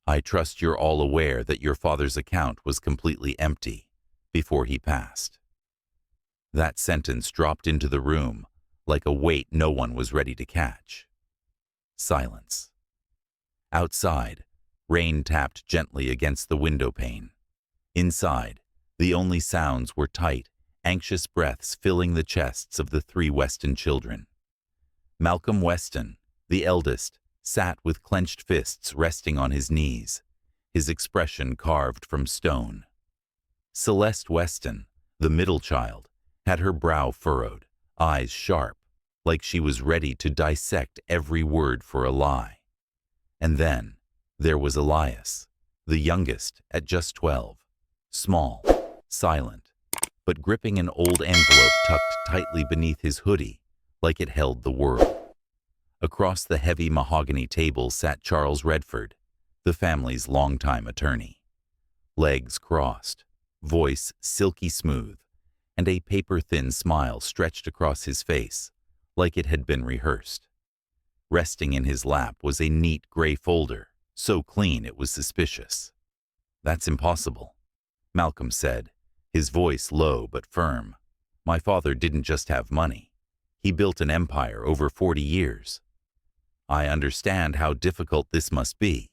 I trust you're all aware that your father's account was completely empty before he passed. That sentence dropped into the room like a weight no one was ready to catch. Silence. Outside, rain tapped gently against the window pane. Inside, the only sounds were tight, anxious breaths filling the chests of the 3 Weston children. Malcolm Weston, the eldest, sat with clenched fists resting on his knees, his expression carved from stone. Celeste Weston, the middle child, had her brow furrowed, eyes sharp, like she was ready to dissect every word for a lie. And then there was Elias, the youngest at just 12, small, silent, but gripping an old envelope tucked tightly beneath his hoodie like it held the world. Across the heavy mahogany table sat Charles Redford, the family's longtime attorney. Legs crossed, voice silky smooth, and a paper-thin smile stretched across his face like it had been rehearsed. Resting in his lap was a neat gray folder, so clean it was suspicious. "That's impossible," Malcolm said, his voice low but firm. "My father didn't just have money. He built an empire over 40 years. I understand how difficult this must be."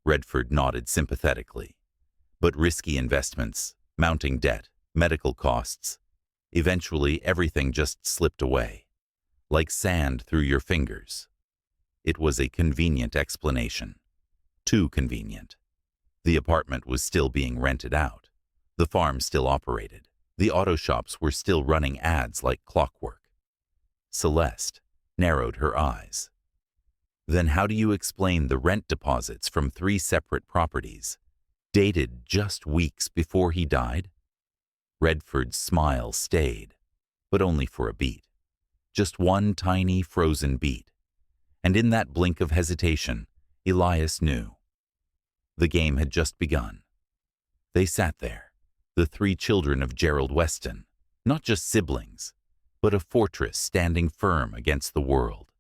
Redford nodded sympathetically. "But risky investments, mounting debt, medical costs. Eventually, everything just slipped away, like sand through your fingers." It was a convenient explanation. Too convenient. The apartment was still being rented out. The farm still operated. The auto shops were still running ads like clockwork. Celeste narrowed her eyes. "Then how do you explain the rent deposits from 3 separate properties, dated just weeks before he died?" Redford's smile stayed, but only for a beat. Just one tiny frozen beat. And in that blink of hesitation, Elias knew. The game had just begun. They sat there, the 3 children of Gerald Weston, not just siblings, but a fortress standing firm against the world.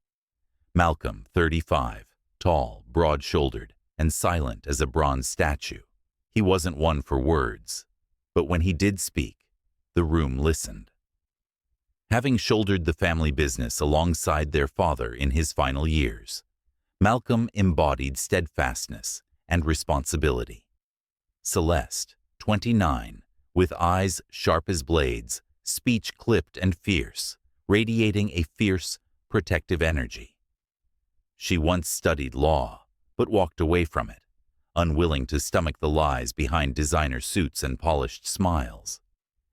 Malcolm, 35, tall, broad-shouldered, and silent as a bronze statue. He wasn't one for words, but when he did speak, the room listened. Having shouldered the family business alongside their father in his final years, Malcolm embodied steadfastness and responsibility. Celeste, 29, with eyes sharp as blades, speech clipped and fierce, radiating a fierce, protective energy. She once studied law, but walked away from it, unwilling to stomach the lies behind designer suits and polished smiles.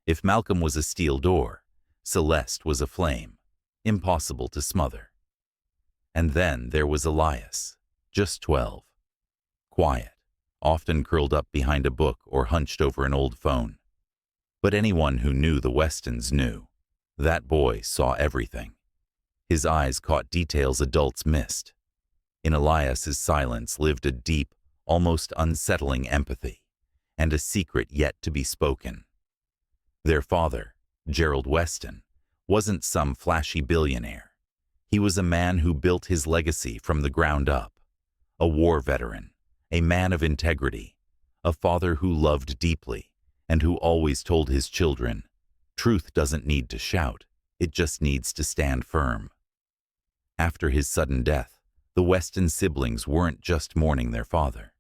If Malcolm was a steel door, Celeste was a flame, impossible to smother. And then there was Elias, just 12. Quiet, often curled up behind a book or hunched over an old phone. But anyone who knew the Westons knew. That boy saw everything. His eyes caught details adults missed. In Elias's silence lived a deep, almost unsettling empathy, and a secret yet to be spoken. Their father, Gerald Weston, wasn't some flashy billionaire. He was a man who built his legacy from the ground up. A war veteran, a man of integrity, a father who loved deeply, and who always told his children, "Truth doesn't need to shout, it just needs to stand firm." After his sudden death, the Weston siblings weren't just mourning their father.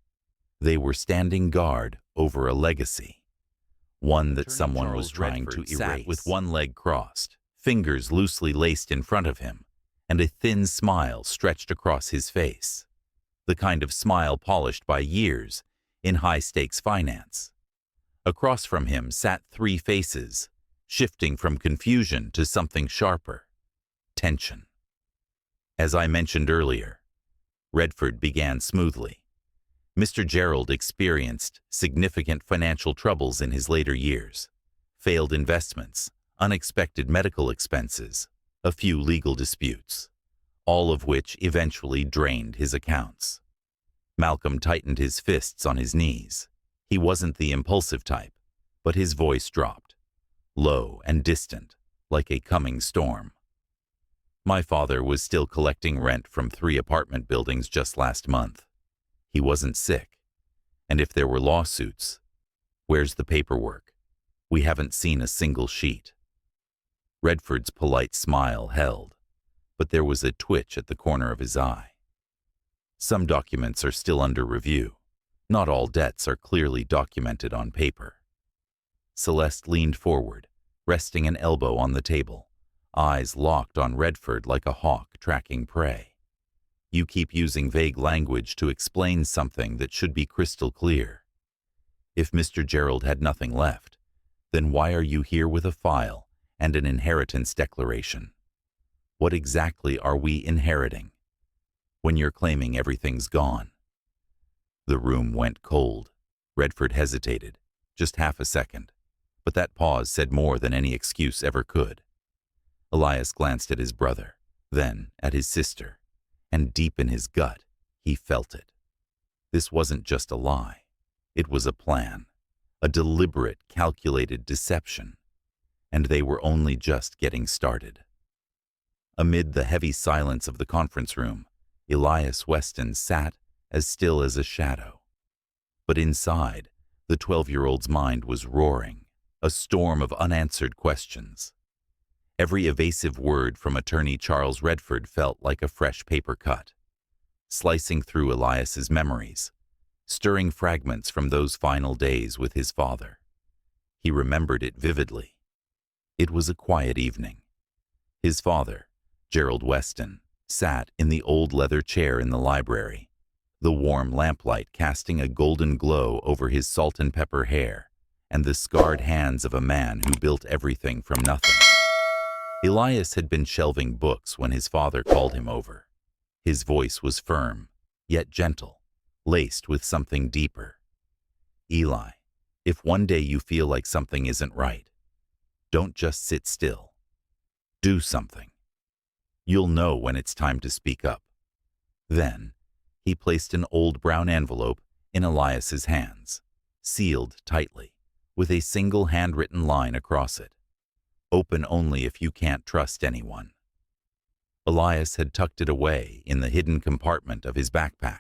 They were standing guard over a legacy, one that someone was trying to erase. Sat with one leg crossed, fingers loosely laced in front of him, and a thin smile stretched across his face, the kind of smile polished by years in high-stakes finance. Across from him sat 3 faces, shifting from confusion to something sharper: tension. As I mentioned earlier, Redford began smoothly. Mr. Gerald experienced significant financial troubles in his later years: failed investments, unexpected medical expenses, a few legal disputes, all of which eventually drained his accounts. Malcolm tightened his fists on his knees. He wasn't the impulsive type, but his voice dropped, low and distant, like a coming storm. "My father was still collecting rent from 3 apartment buildings just last month. He wasn't sick. And if there were lawsuits, where's the paperwork? We haven't seen a single sheet. Redford's polite smile held, but there was a twitch at the corner of his eye. Some documents are still under review. Not all debts are clearly documented on paper. Celeste leaned forward, resting an elbow on the table, eyes locked on Redford like a hawk tracking prey. You keep using vague language to explain something that should be crystal clear. If Mr. Gerald had nothing left, then why are you here with a file and an inheritance declaration? What exactly are we inheriting when you're claiming everything's gone? The room went cold. Redford hesitated, just half a second, but that pause said more than any excuse ever could. Elias glanced at his brother, then at his sister, and deep in his gut, he felt it. This wasn't just a lie. It was a plan, a deliberate, calculated deception, and they were only just getting started. Amid the heavy silence of the conference room, Elias Weston sat as still as a shadow. But inside, the 12-year-old's mind was roaring, a storm of unanswered questions. Every evasive word from attorney Charles Redford felt like a fresh paper cut, slicing through Elias's memories, stirring fragments from those final days with his father. He remembered it vividly. It was a quiet evening. His father, Gerald Weston, sat in the old leather chair in the library, the warm lamplight casting a golden glow over his salt and pepper hair and the scarred hands of a man who built everything from nothing. Elias had been shelving books when his father called him over. His voice was firm, yet gentle, laced with something deeper. Eli, if one day you feel like something isn't right, don't just sit still. Do something. You'll know when it's time to speak up. Then, he placed an old brown envelope in Elias's hands, sealed tightly, with a single handwritten line across it. Open only if you can't trust anyone. Elias had tucked it away in the hidden compartment of his backpack.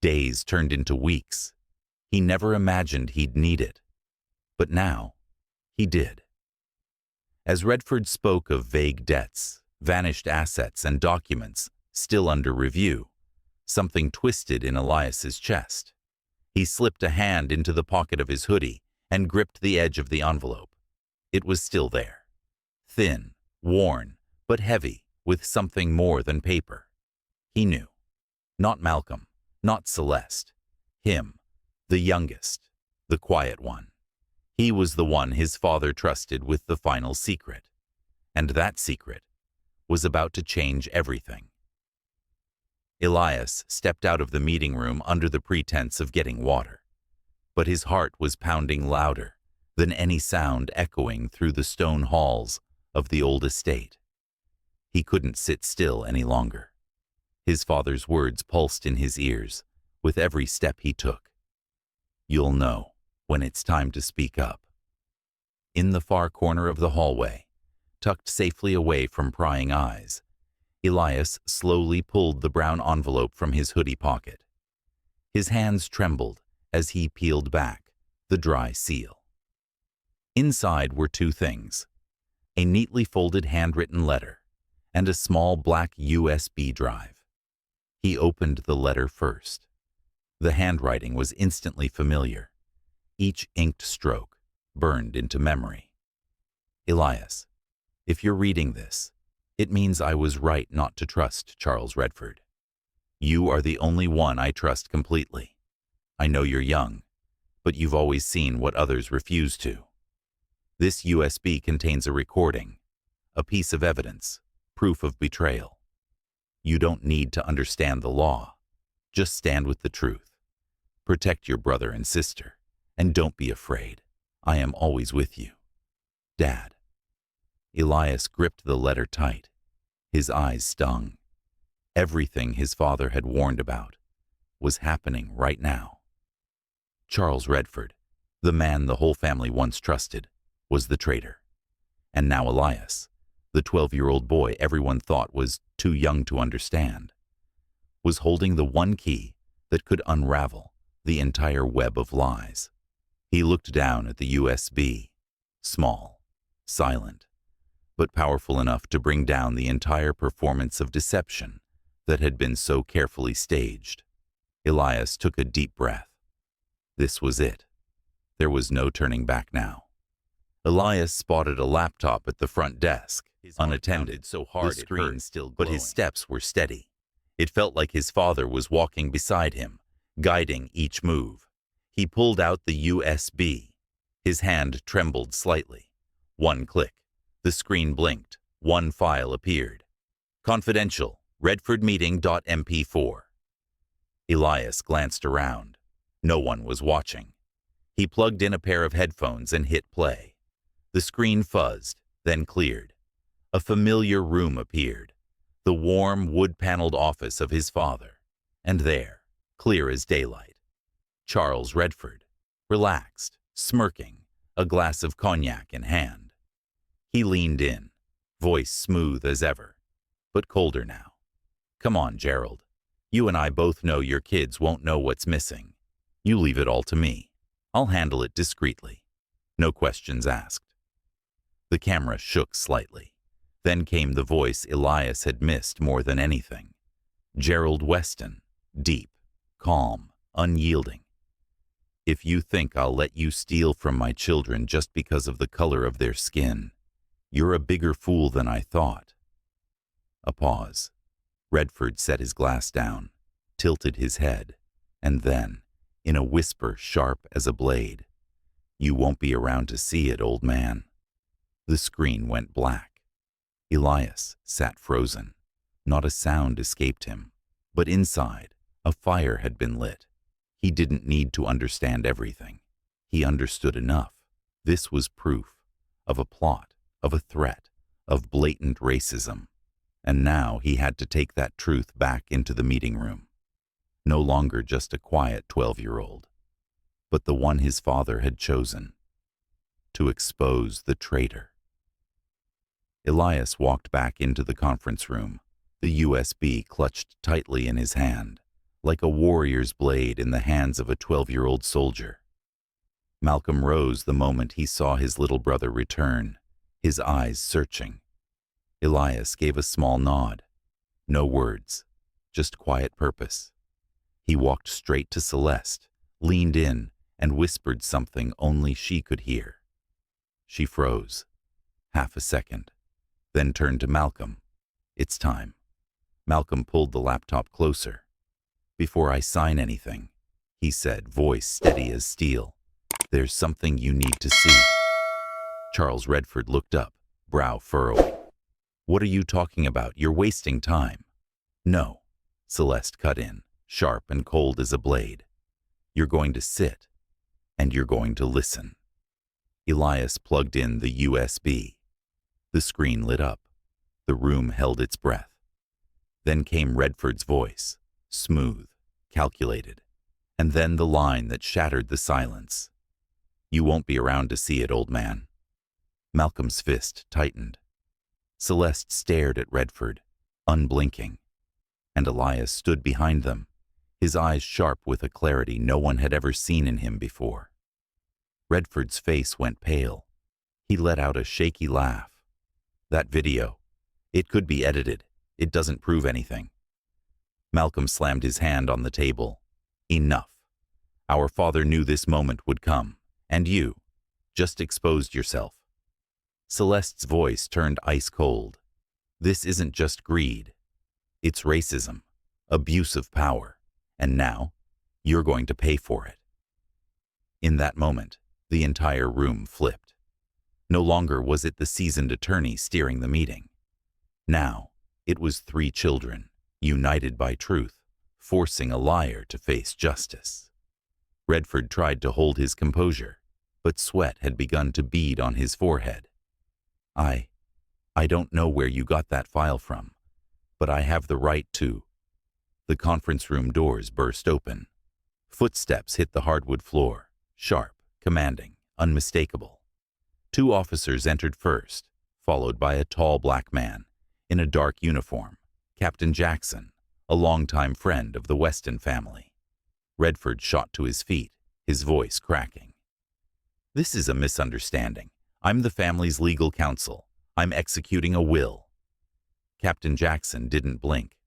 Days turned into weeks. He never imagined he'd need it. But now, he did. As Redford spoke of vague debts, vanished assets, and documents still under review, something twisted in Elias's chest. He slipped a hand into the pocket of his hoodie and gripped the edge of the envelope. It was still there. Thin, worn, but heavy with something more than paper. He knew. Not Malcolm, not Celeste. Him, the youngest, the quiet one. He was the one his father trusted with the final secret. And that secret was about to change everything. Elias stepped out of the meeting room under the pretense of getting water, but his heart was pounding louder than any sound echoing through the stone halls of the old estate. He couldn't sit still any longer. His father's words pulsed in his ears with every step he took. You'll know when it's time to speak up. In the far corner of the hallway, tucked safely away from prying eyes, Elias slowly pulled the brown envelope from his hoodie pocket. His hands trembled as he peeled back the dry seal. Inside were two things: a neatly folded handwritten letter and a small black USB drive. He opened the letter first. The handwriting was instantly familiar, each inked stroke burned into memory. Elias, if you're reading this, it means I was right not to trust Charles Redford. You are the only one I trust completely. I know you're young, but you've always seen what others refuse to. This USB contains a recording, a piece of evidence, proof of betrayal. You don't need to understand the law. Just stand with the truth. Protect your brother and sister, and don't be afraid. I am always with you. Dad. Elias gripped the letter tight. His eyes stung. Everything his father had warned about was happening right now. Charles Redford, the man the whole family once trusted, was the traitor. And now Elias, the 12-year-old boy everyone thought was too young to understand, was holding the one key that could unravel the entire web of lies. He looked down at the USB, small, silent, but powerful enough to bring down the entire performance of deception that had been so carefully staged. Elias took a deep breath. This was it. There was no turning back now. Elias spotted a laptop at the front desk, unattended, so hard the screen still glowing. But his steps were steady. It felt like his father was walking beside him, guiding each move. He pulled out the USB. His hand trembled slightly. One click. The screen blinked. One file appeared. Confidential, redfordmeeting.mp4. Elias glanced around. No one was watching. He plugged in a pair of headphones and hit play. The screen fuzzed, then cleared. A familiar room appeared. The warm, wood-paneled office of his father. And there, clear as daylight, Charles Redford, relaxed, smirking, a glass of cognac in hand. He leaned in, voice smooth as ever, but colder now. Come on, Gerald. You and I both know your kids won't know what's missing. You leave it all to me. I'll handle it discreetly. No questions asked. The camera shook slightly. Then came the voice Elias had missed more than anything. Gerald Weston, deep, calm, unyielding. If you think I'll let you steal from my children just because of the color of their skin, you're a bigger fool than I thought. A pause. Redford set his glass down, tilted his head, and then, in a whisper sharp as a blade, "You won't be around to see it, old man." The screen went black. Elias sat frozen. Not a sound escaped him, but inside, a fire had been lit. He didn't need to understand everything. He understood enough. This was proof of a plot, of a threat, of blatant racism. And now he had to take that truth back into the meeting room. No longer just a quiet 12-year-old, but the one his father had chosen to expose the traitor. Elias walked back into the conference room, the USB clutched tightly in his hand, like a warrior's blade in the hands of a 12-year-old soldier. Malcolm rose the moment he saw his little brother return, his eyes searching. Elias gave a small nod. No words, just quiet purpose. He walked straight to Celeste, leaned in, and whispered something only she could hear. She froze. Half a second, then turned to Malcolm. "It's time." Malcolm pulled the laptop closer. "Before I sign anything," he said, voice steady as steel, "there's something you need to see." Charles Redford looked up, brow furrowing. "What are you talking about? You're wasting time." "No," Celeste cut in, sharp and cold as a blade. "You're going to sit, and you're going to listen." Elias plugged in the USB. The screen lit up. The room held its breath. Then came Redford's voice, smooth, calculated, and then the line that shattered the silence. "You won't be around to see it, old man." Malcolm's fist tightened. Celeste stared at Redford, unblinking, and Elias stood behind them, his eyes sharp with a clarity no one had ever seen in him before. Redford's face went pale. He let out a shaky laugh. "That video, it could be edited. It doesn't prove anything." Malcolm slammed his hand on the table. "Enough. Our father knew this moment would come, and you just exposed yourself." Celeste's voice turned ice cold. "This isn't just greed. It's racism, abuse of power, and now you're going to pay for it." In that moment, the entire room flipped. No longer was it the seasoned attorney steering the meeting. Now, it was three children, united by truth, forcing a liar to face justice. Redford tried to hold his composure, but sweat had begun to bead on his forehead. I don't know where you got that file from, but I have the right to." The conference room doors burst open. Footsteps hit the hardwood floor, sharp, commanding, unmistakable. Two officers entered first, followed by a tall black man in a dark uniform, Captain Jackson, a longtime friend of the Weston family. Redford shot to his feet, his voice cracking. "This is a misunderstanding. I'm the family's legal counsel. I'm executing a will." Captain Jackson didn't blink.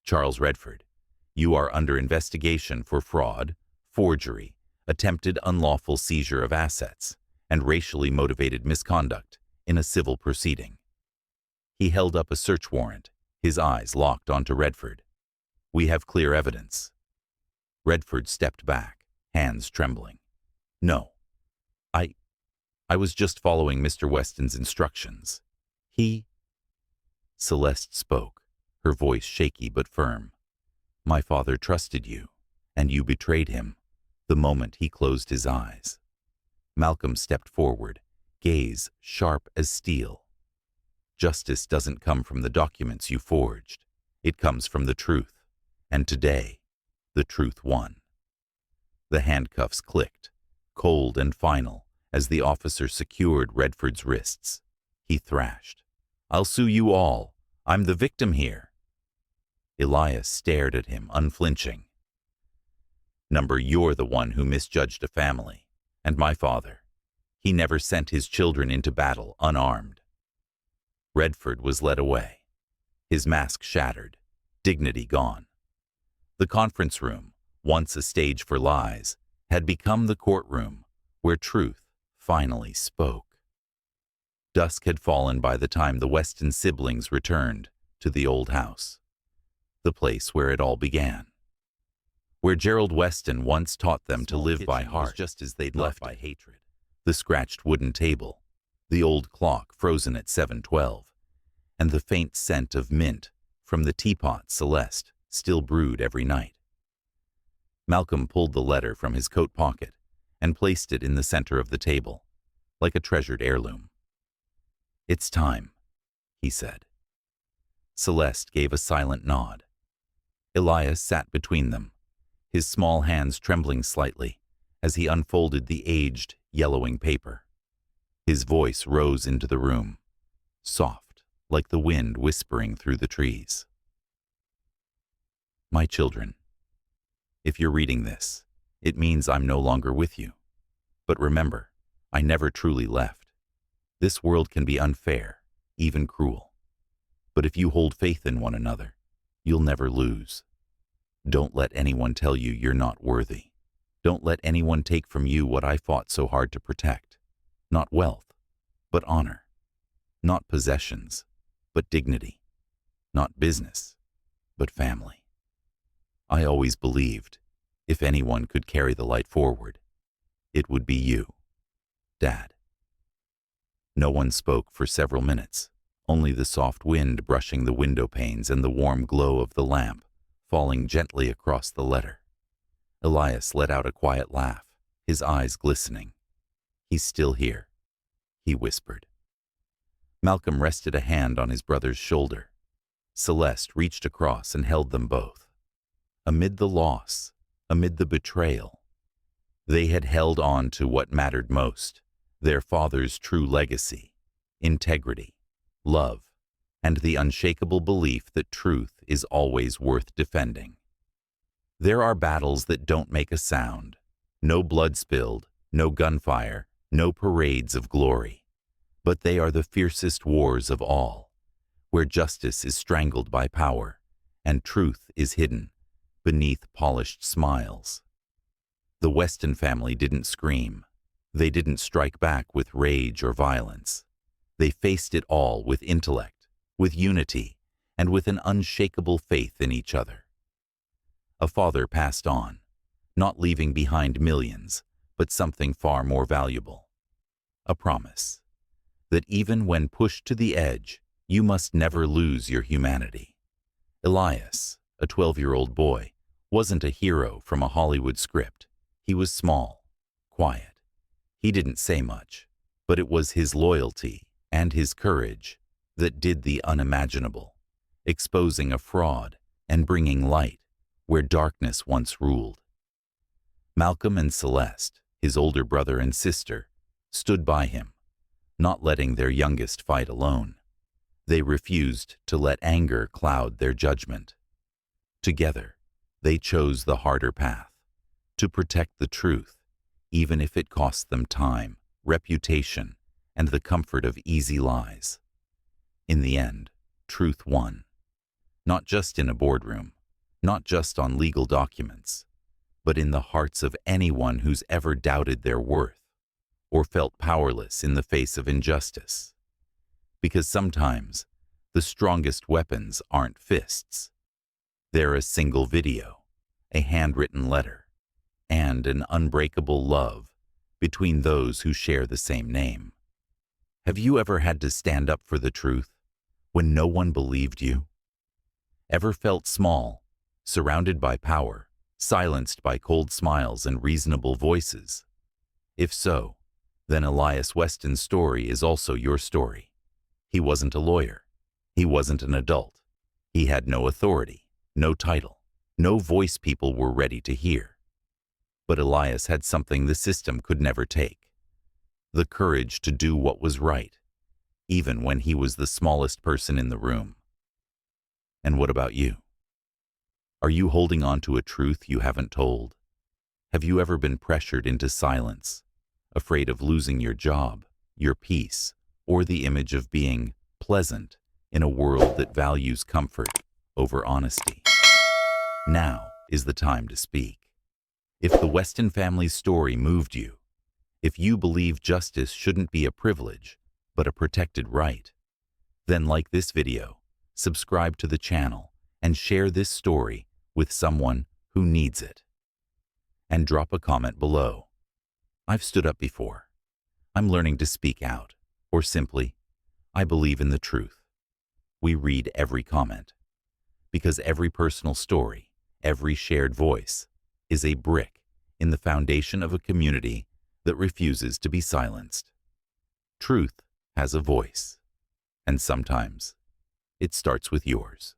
"Charles Redford, you are under investigation for fraud, forgery, attempted unlawful seizure of assets, and racially motivated misconduct in a civil proceeding." He held up a search warrant, his eyes locked onto Redford. "We have clear evidence." Redford stepped back, hands trembling. "No. I was just following Mr. Weston's instructions. He—" Celeste spoke, her voice shaky but firm. "My father trusted you, and you betrayed him the moment he closed his eyes." Malcolm stepped forward, gaze sharp as steel. "Justice doesn't come from the documents you forged. It comes from the truth. And today, the truth won." The handcuffs clicked, cold and final, as the officer secured Redford's wrists. He thrashed, "I'll sue you all. I'm the victim here." Elias stared at him, unflinching. "You're the one who misjudged a family, and my father. He never sent his children into battle unarmed." Redford was led away, his mask shattered, dignity gone. The conference room, once a stage for lies, had become the courtroom where truth finally spoke. Dusk had fallen by the time the Weston siblings returned to the old house, the place where it all began, where Gerald Weston once taught them to live by heart just as they'd left by hatred. The scratched wooden table, the old clock frozen at 7:12, and the faint scent of mint from the teapot Celeste still brewed every night. Malcolm pulled the letter from his coat pocket and placed it in the center of the table, like a treasured heirloom. "It's time," he said. Celeste gave a silent nod. Elias sat between them, his small hands trembling slightly as he unfolded the aged, yellowing paper. His voice rose into the room, soft, like the wind whispering through the trees. "My children, if you're reading this, it means I'm no longer with you. But remember, I never truly left. This world can be unfair, even cruel. But if you hold faith in one another, you'll never lose. Don't let anyone tell you you're not worthy. Don't let anyone take from you what I fought so hard to protect. Not wealth, but honor. Not possessions, but dignity. Not business, but family. I always believed, if anyone could carry the light forward, it would be you, Dad." No one spoke for several minutes, only the soft wind brushing the window panes and the warm glow of the lamp falling gently across the letter. Elias let out a quiet laugh, his eyes glistening. "He's still here," he whispered. Malcolm rested a hand on his brother's shoulder. Celeste reached across and held them both. Amid the loss, amid the betrayal, they had held on to what mattered most, their father's true legacy, integrity, love, and the unshakable belief that truth is always worth defending. There are battles that don't make a sound, no blood spilled, no gunfire, no parades of glory. But they are the fiercest wars of all, where justice is strangled by power and truth is hidden beneath polished smiles. The Weston family didn't scream. They didn't strike back with rage or violence. They faced it all with intellect, with unity, and with an unshakable faith in each other. A father passed on, not leaving behind millions, but something far more valuable. A promise that even when pushed to the edge, you must never lose your humanity. Elias, a 12-year-old boy, wasn't a hero from a Hollywood script. He was small, quiet. He didn't say much, but it was his loyalty and his courage that did the unimaginable, exposing a fraud and bringing light where darkness once ruled. Malcolm and Celeste, his older brother and sister, stood by him, not letting their youngest fight alone. They refused to let anger cloud their judgment. Together, they chose the harder path, to protect the truth, even if it costs them time, reputation, and the comfort of easy lies. In the end, truth won. Not just in a boardroom, not just on legal documents, but in the hearts of anyone who's ever doubted their worth or felt powerless in the face of injustice. Because sometimes, the strongest weapons aren't fists. They're a single video, a handwritten letter, and an unbreakable love between those who share the same name. Have you ever had to stand up for the truth when no one believed you? Ever felt small, surrounded by power, silenced by cold smiles and reasonable voices? If so, then Elias Weston's story is also your story. He wasn't a lawyer. He wasn't an adult. He had no authority, no title, no voice people were ready to hear. But Elias had something the system could never take: the courage to do what was right, even when he was the smallest person in the room. And what about you? Are you holding on to a truth you haven't told? Have you ever been pressured into silence, afraid of losing your job, your peace, or the image of being pleasant in a world that values comfort over honesty? Now is the time to speak. If the Weston family's story moved you, if you believe justice shouldn't be a privilege, but a protected right, then like this video, subscribe to the channel, and share this story with someone who needs it. And drop a comment below. I've stood up before. I'm learning to speak out. Or simply, I believe in the truth. We read every comment, because every personal story, every shared voice, is a brick in the foundation of a community that refuses to be silenced. Truth has a voice, and sometimes it starts with yours.